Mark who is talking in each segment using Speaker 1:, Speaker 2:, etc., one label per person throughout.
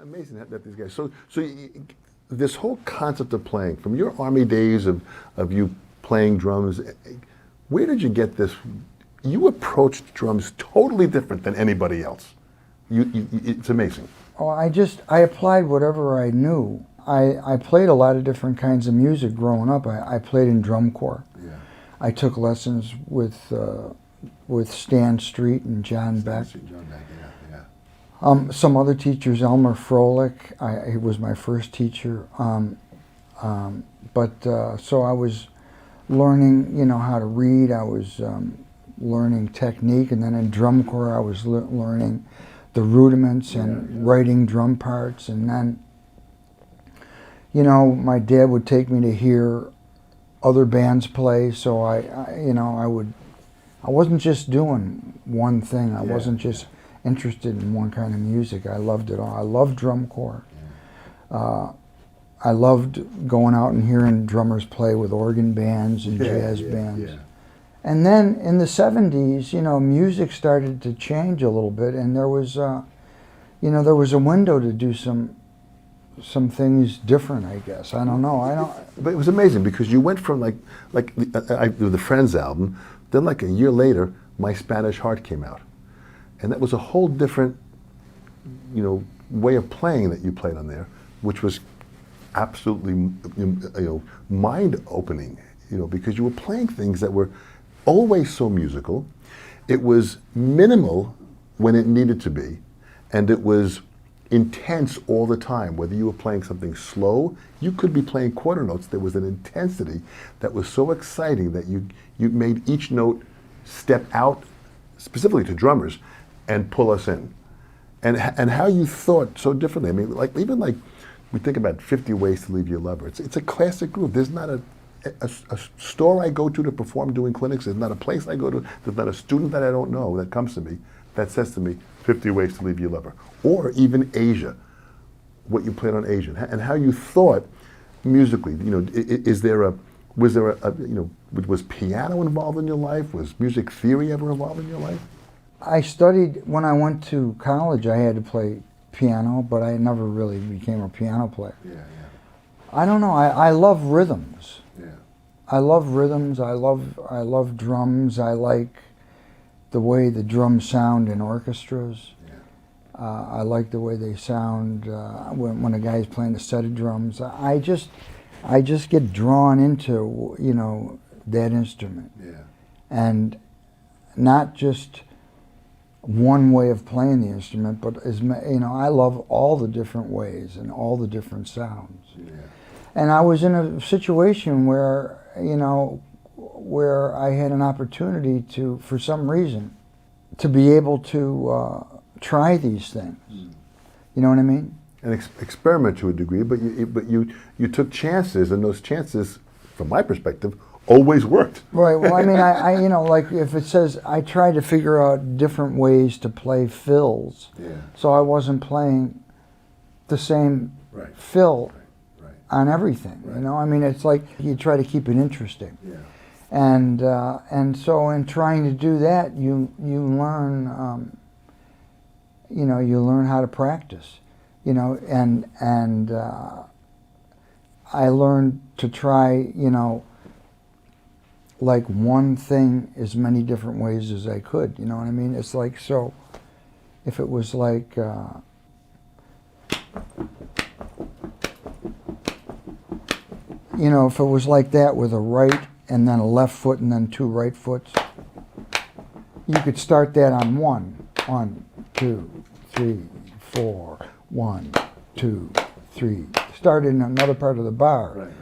Speaker 1: Amazing that these guys. This whole concept of playing, from your army days of you playing drums, where did you get this? You approached drums totally different than anybody else. It's amazing.
Speaker 2: Oh, I applied whatever I knew. I played a lot of different kinds of music growing up. I played in drum corps.
Speaker 1: Yeah.
Speaker 2: I took lessons with Stan Street and John Beck.
Speaker 1: John Beck, yeah.
Speaker 2: Some other teachers, Elmer Froelich, he was my first teacher. So I was learning, how to read. I was learning technique, and then in drum corps I was learning the rudiments and writing drum parts. And then, my dad would take me to hear other bands play. So I wasn't just doing one thing. I wasn't just interested in one kind of music. I loved it all. I loved drum corps. I loved going out and hearing drummers play with organ bands and jazz bands. Yeah. And then in the 70s, music started to change a little bit, and there was a window to do some things different, I guess. I don't know.
Speaker 1: But it was amazing because you went from like the Friends album, then like a year later, My Spanish Heart came out. And that was a whole different, way of playing that you played on there, which was absolutely, mind-opening, because you were playing things that were always so musical. It was minimal when it needed to be, and it was intense all the time. Whether you were playing something slow, you could be playing quarter notes. There was an intensity that was so exciting that you made each note step out, specifically to drummers, and pull us in, and how you thought so differently. I mean, even we think about 50 Ways to Leave Your Lover. It's a classic group. There's not a store I go to perform doing clinics. There's not a place I go to. There's not a student that I don't know that comes to me that says to me 50 Ways to Leave Your Lover, or even Asia, what you played on Asia, and how you thought musically. Was piano involved in your life? Was music theory ever involved in your life?
Speaker 2: I studied, when I went to college, I had to play piano, but I never really became a piano player.
Speaker 1: Yeah.
Speaker 2: I don't know, I love rhythms.
Speaker 1: Yeah.
Speaker 2: I love rhythms, I love drums, I like the way the drums sound in orchestras.
Speaker 1: Yeah.
Speaker 2: I like the way they sound when a guy's playing a set of drums. I just get drawn into, that instrument.
Speaker 1: Yeah.
Speaker 2: And not just one way of playing the instrument, but I love all the different ways and all the different sounds.
Speaker 1: Yeah.
Speaker 2: And I was in a situation where, where I had an opportunity to, for some reason, to be able to try these things. You know what I mean?
Speaker 1: And experiment to a degree, but you took chances, and those chances, from my perspective, always worked.
Speaker 2: Right. Well, I mean, I like if it says I tried to figure out different ways to play fills, so I wasn't playing the same fill on everything. Right. I mean, it's like you try to keep it interesting.
Speaker 1: Yeah.
Speaker 2: And so in trying to do that, you learn, you learn how to practice, and I learned to try, like one thing as many different ways as I could, you know what I mean? It's like, so if it was like, if it was like that with a right and then a left foot and then two right foots, you could start that on 1, 2, 3, 4, 1, 2, 3. Start in another part of the bar.
Speaker 1: Right.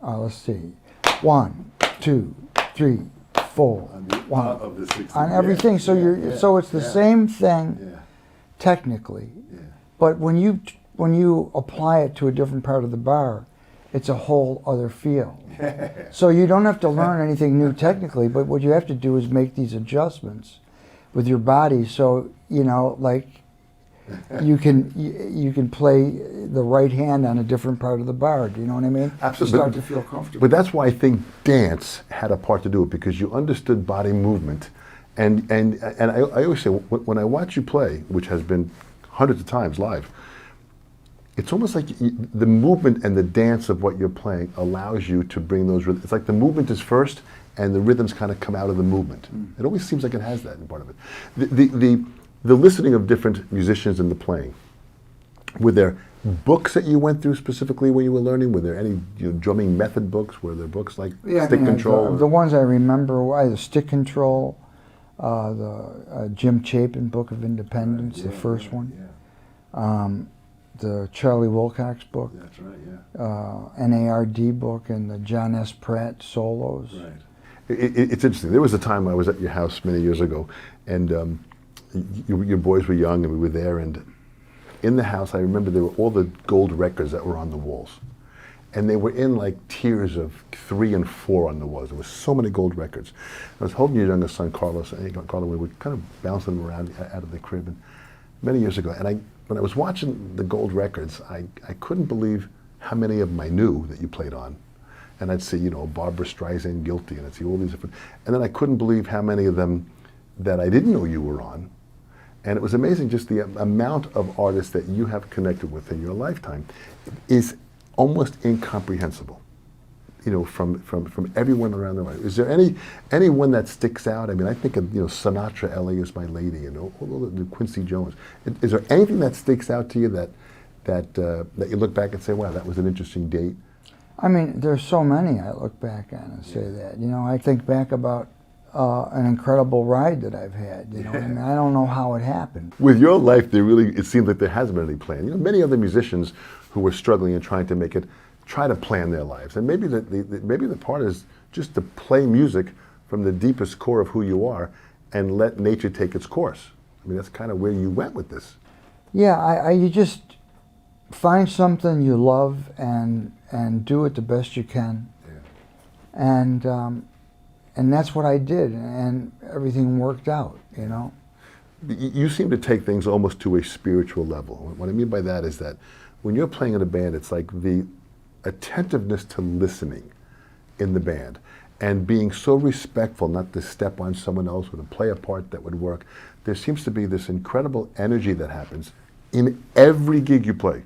Speaker 2: Let's see. 1, 2, 3, 4. On everything. So it's the same thing technically, but when you apply it to a different part of the bar, it's a whole other feel. So you don't have to learn anything new technically, but what you have to do is make these adjustments with your body. So like you can play the right hand on a different part of the bar. Do you know what I mean?
Speaker 1: Absolutely.
Speaker 2: You start to feel comfortable.
Speaker 1: But that's why I think dance had a part to do it, because you understood body movement, and I always say when I watch you play, which has been hundreds of times live. It's almost like the movement and the dance of what you're playing allows you to bring those rhythms. It's like the movement is first, and the rhythms kind of come out of the movement. It always seems like it has that in part of it. The listening of different musicians and the playing. Were there books that you went through specifically when you were learning? Were there any drumming method books? Were there books like Stick Control?
Speaker 2: The ones I remember were the Stick Control, the Jim Chapin Book of Independence, the first one. Yeah. The Charlie Wilcox book.
Speaker 1: That's right, yeah.
Speaker 2: NARD book, and the John S. Pratt solos.
Speaker 1: Right. It's interesting. There was a time I was at your house many years ago, and your boys were young, and we were there, and in the house, I remember there were all the gold records that were on the walls. And they were in like tiers of 3 and 4 on the walls. There were so many gold records. I was holding your youngest son, Carlos, and Carlos, we were kind of bouncing him around out of the crib, and many years ago. And when I was watching the gold records, I couldn't believe how many of them I knew that you played on. And I'd see, Barbra Streisand, Guilty, and I'd see all these different, and then I couldn't believe how many of them that I didn't know you were on. And it was amazing just the amount of artists that you have connected with in your lifetime is almost incomprehensible, from everyone around the world. Is there any one that sticks out? I mean, I think of, Sinatra, L.A. is my lady, all the Quincy Jones. Is there anything that sticks out to you that you look back and say, wow, that was an interesting date?
Speaker 2: I mean, there's so many I look back on and say that. I think back about an incredible ride that I've had. I mean, I don't know how it happened.
Speaker 1: With your life, it seems like there hasn't been any plan. Many other musicians who were struggling and trying to make it, try to plan their lives. And maybe the part is just to play music from the deepest core of who you are and let nature take its course. I mean, that's kind of where you went with this.
Speaker 2: Yeah, you just find something you love and do it the best you can. Yeah. And that's what I did, and everything worked out,
Speaker 1: You seem to take things almost to a spiritual level. What I mean by that is that when you're playing in a band, it's like the attentiveness to listening in the band and being so respectful not to step on someone else or to play a part that would work. There seems to be this incredible energy that happens in every gig you play.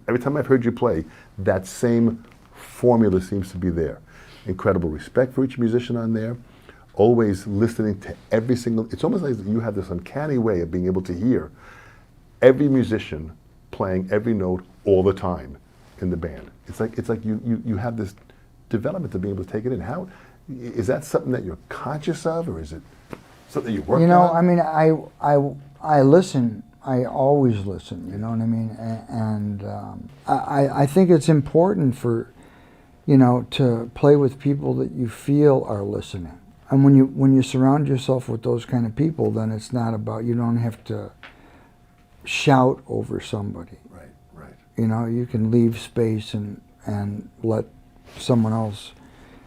Speaker 1: Every time I've heard you play, that same formula seems to be there. Incredible respect for each musician on there, always listening to every single, it's almost like you have this uncanny way of being able to hear every musician playing every note all the time in the band. It's like you have this development to be able to take it in. How, is that something that you're conscious of, or is it something you work on?
Speaker 2: I mean, I listen. I always listen, you know what I mean? And I think it's important for, to play with people that you feel are listening. And when you surround yourself with those kind of people, then it's not about, you don't have to shout over somebody.
Speaker 1: Right.
Speaker 2: You can leave space and let someone else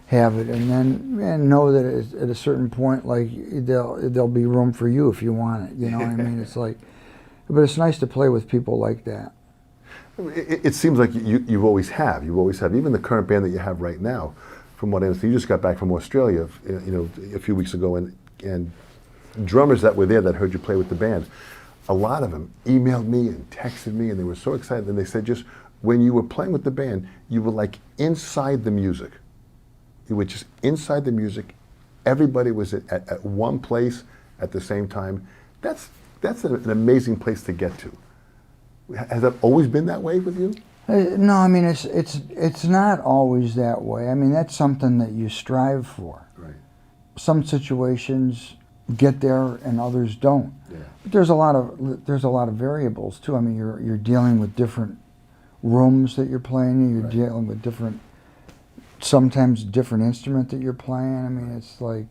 Speaker 2: have it, and know that at a certain point, like, there'll be room for you if you want it. You know what I mean? It's like, but it's nice to play with people like that.
Speaker 1: It seems like you always have. You always have. Even the current band that you have right now, from what I understand, you just got back from Australia, a few weeks ago, and drummers that were there that heard you play with the band, a lot of them emailed me and texted me, and they were so excited. And they said, just when you were playing with the band, you were like inside the music. You were just inside the music. Everybody was at one place at the same time. That's an amazing place to get to. Has that always been that way with you?
Speaker 2: No, I mean, it's not always that way. I mean, that's something that you strive for.
Speaker 1: Right.
Speaker 2: Some situations get there and others don't.
Speaker 1: Yeah.
Speaker 2: But there's a lot of variables too. I mean, you're dealing with different rooms that you're playing in. You're dealing with sometimes different instrument that you're playing. I mean, it's like,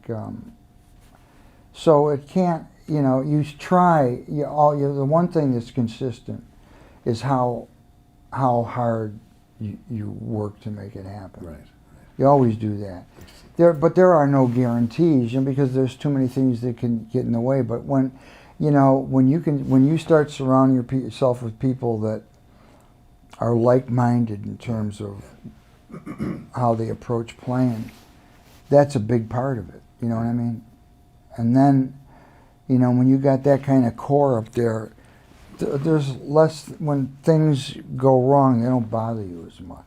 Speaker 2: so it can't. You try. The one thing that's consistent is how hard you work to make it happen.
Speaker 1: Right.
Speaker 2: You always do that. But there are no guarantees, because there's too many things that can get in the way. But when you start surrounding yourself with people that are like-minded in terms of how they approach playing, that's a big part of it. You know what I mean? And then, when you got that kind of core up there, there's less, when things go wrong, they don't bother you as much.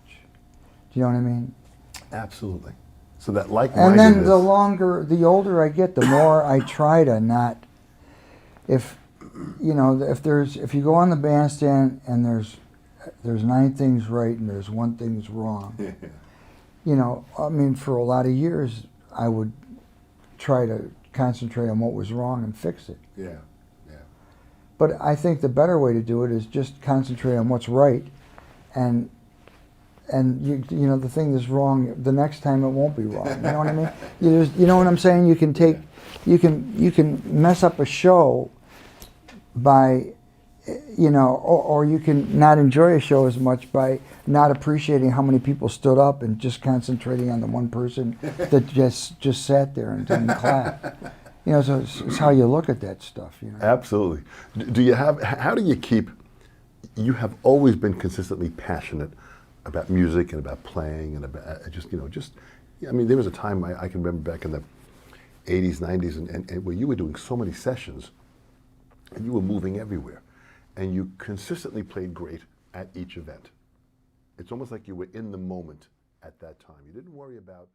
Speaker 2: Do you know what I mean?
Speaker 1: Absolutely. So that
Speaker 2: And
Speaker 1: like-mindedness.
Speaker 2: then the older I get, the more I try to not, if you go on the bandstand and there's 9 things right and there's 1 thing's wrong, I mean, for a lot of years, I would try to concentrate on what was wrong and fix it.
Speaker 1: Yeah, yeah.
Speaker 2: But I think the better way to do it is just concentrate on what's right, and the thing that's wrong, the next time it won't be wrong. You know what I mean? You know what I'm saying? You can mess up a show by, or you can not enjoy a show as much by not appreciating how many people stood up and just concentrating on the one person that just sat there and didn't clap. So it's how you look at that stuff.
Speaker 1: Absolutely. How do you keep? You have always been consistently passionate about music and about playing and about I mean, there was a time I can remember back in the 80s, 90s, and where you were doing so many sessions, and you were moving everywhere, and you consistently played great at each event. It's almost like you were in the moment at that time. You didn't worry about